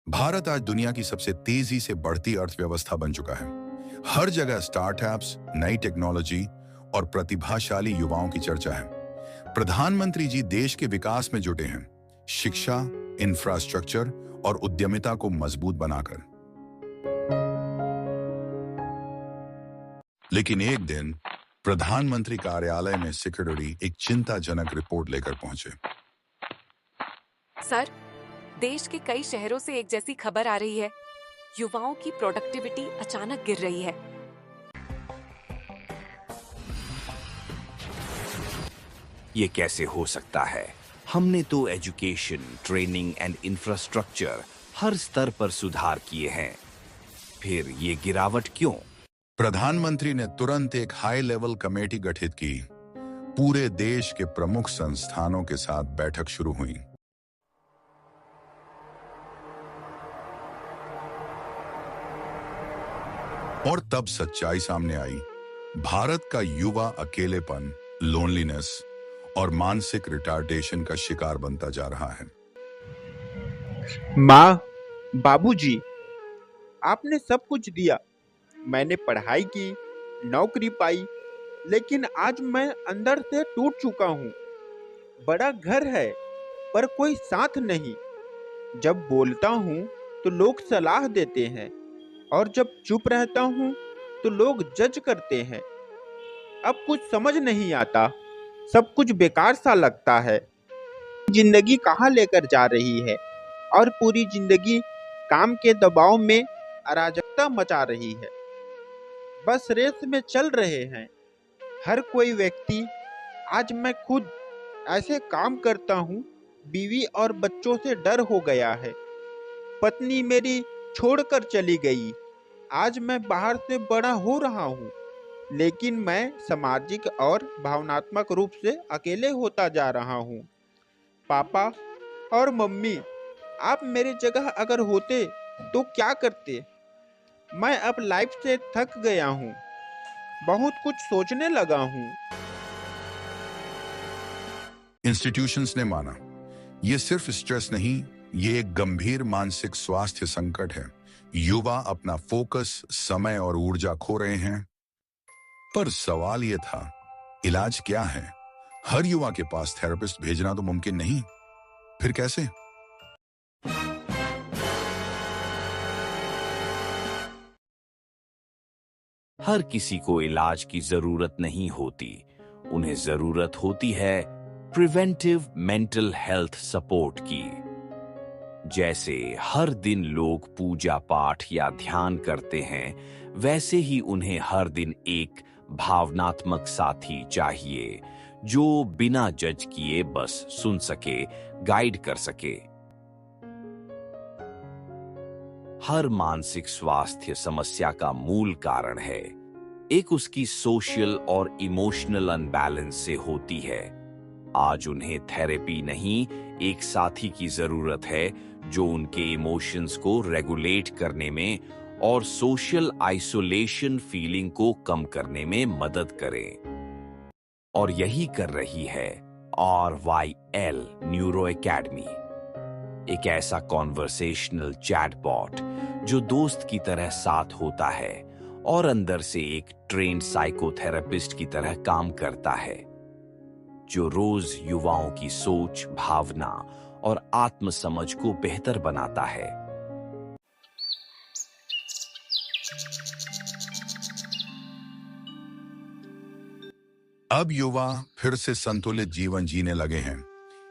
भारत आज दुनिया की सबसे तेजी से बढ़ती अर्थव्यवस्था बन चुका है। हर जगह स्टार्टअप्स, नई टेक्नोलॉजी और प्रतिभाशाली युवाओं की चर्चा है। प्रधानमंत्री जी देश के विकास में जुटे हैं, शिक्षा, इंफ्रास्ट्रक्चर और उद्यमिता को मजबूत बनाकर। लेकिन एक दिन प्रधानमंत्री कार्यालय में सिक्योरिटी एक चिंताजनक रिपोर्ट लेकर पहुंचे। सर, देश के कई शहरों से एक जैसी खबर आ रही है। युवाओं की प्रोडक्टिविटी अचानक गिर रही है। ये कैसे हो सकता है? हमने तो एजुकेशन, ट्रेनिंग एंड इंफ्रास्ट्रक्चर हर स्तर पर सुधार किए हैं, फिर ये गिरावट क्यों? प्रधानमंत्री ने तुरंत एक हाई लेवल कमेटी गठित की। पूरे देश के प्रमुख संस्थानों के साथ बैठक शुरू हुई। और तब सच्चाई सामने आई। भारत का युवा अकेलेपन, लोनलीनेस और मानसिक रिटार्डेशन का शिकार बनता जा रहा है। माँ, बाबूजी, आपने सब कुछ दिया। मैंने पढ़ाई की, नौकरी पाई, लेकिन आज मैं अंदर से टूट चुका हूँ। बड़ा घर है, पर कोई साथ नहीं। जब बोलता हूँ तो लोग सलाह देते हैं, और जब चुप रहता हूँ तो लोग जज करते हैं। अब कुछ समझ नहीं आता, सब कुछ बेकार सा लगता है। जिंदगी कहाँ लेकर जा रही है, और पूरी जिंदगी काम के दबाव में अराजकता मचा रही है। बस रेस में चल रहे हैं हर कोई व्यक्ति। आज मैं खुद ऐसे काम करता हूँ, बीवी और बच्चों से डर हो गया है। पत्नी मेरी छोड़कर चली गई। आज मैं बाहर से बड़ा हो रहा हूँ, लेकिन मैं सामाजिक और भावनात्मक रूप से अकेले होता जा रहा हूँ। पापा और मम्मी, आप मेरी जगह अगर होते तो क्या करते? मैं अब लाइफ से थक गया हूँ, बहुत कुछ सोचने लगा हूँ। इंस्टीट्यूशंस ने माना, ये सिर्फ स्ट्रेस नहीं, ये एक गंभीर मानसिक स्वास्थ्य संकट है। युवा अपना फोकस, समय और ऊर्जा खो रहे हैं। पर सवाल ये था, इलाज क्या है? हर युवा के पास थेरेपिस्ट भेजना तो मुमकिन नहीं। फिर कैसे? हर किसी को इलाज की जरूरत नहीं होती। उन्हें जरूरत होती है प्रिवेंटिव मेंटल हेल्थ सपोर्ट की। जैसे हर दिन लोग पूजा पाठ या ध्यान करते हैं, वैसे ही उन्हें हर दिन एक भावनात्मक साथी चाहिए, जो बिना जज किए बस सुन सके, गाइड कर सके। हर मानसिक स्वास्थ्य समस्या का मूल कारण है, एक उसकी सोशल और इमोशनल अनबैलेंस से होती है। आज उन्हें थेरेपी नहीं, एक साथी की जरूरत है जो उनके इमोशंस को रेगुलेट करने में और सोशल आइसोलेशन फीलिंग को कम करने में मदद करे। और यही कर रही है RYL न्यूरो एकेडमी, एक ऐसा कॉन्वर्सेशनल चैटबॉट जो दोस्त की तरह साथ होता है और अंदर से एक ट्रेन्ड साइकोथेरेपिस्ट की तरह काम करता है, जो रोज युवाओं की सोच, भावना और आत्मसमझ को बेहतर बनाता है। अब युवा फिर से संतुलित जीवन जीने लगे हैं।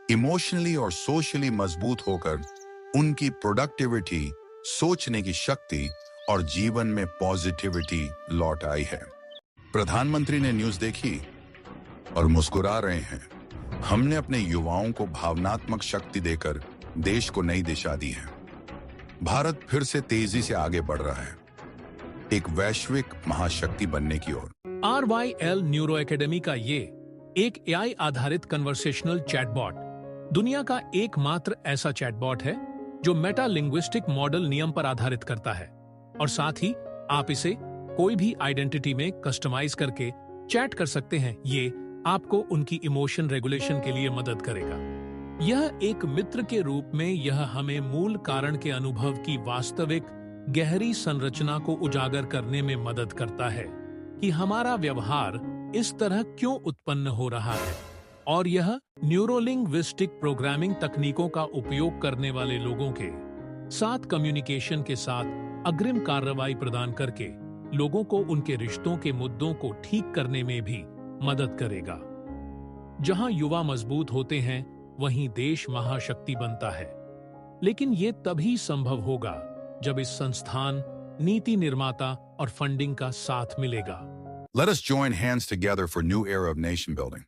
इमोशनली और सोशली मजबूत होकर उनकी प्रोडक्टिविटी, सोचने की शक्ति और जीवन में पॉजिटिविटी लौट आई है। प्रधानमंत्री ने न्यूज़ देखी और मुस्कुरा रहे हैं। हमने अपने युवाओं को भावनात्मक शक्ति देकर देश को नई दिशा दी है। भारत फिर से तेजी से आगे बढ़ रहा है, एक वैश्विक महाशक्ति बनने की ओर। RYL न्यूरो एकेडमी का ये एक AI आधारित कन्वर्सेशनल चैटबॉट दुनिया का एकमात्र ऐसा चैटबॉट है जो मेटा लिंग्विस्टिक मॉडल नियम पर आधारित करता है, और साथ ही आप इसे कोई भी आइडेंटिटी में कस्टमाइज करके चैट कर सकते हैं। ये आपको उनकी इमोशन रेगुलेशन के लिए मदद करेगा। यह एक मित्र के रूप में यह हमें मूल कारण के अनुभव की वास्तविक गहरी संरचना को उजागर करने में मदद करता है कि हमारा व्यवहार इस तरह क्यों उत्पन्न हो रहा है, और यह न्यूरोलिंग्विस्टिक प्रोग्रामिंग तकनीकों का उपयोग करने वाले लोगों के साथ कम्युनिकेशन के साथ अग्रिम कार्रवाई प्रदान करके लोगों को उनके रिश्तों के मुद्दों को ठीक करने में भी मदद करेगा। जहां युवा मजबूत होते हैं, वहीं देश महाशक्ति बनता है। लेकिन ये तभी संभव होगा जब इस संस्थान, नीति निर्माता और फंडिंग का साथ मिलेगा। Let us join hands together for new era of nation building.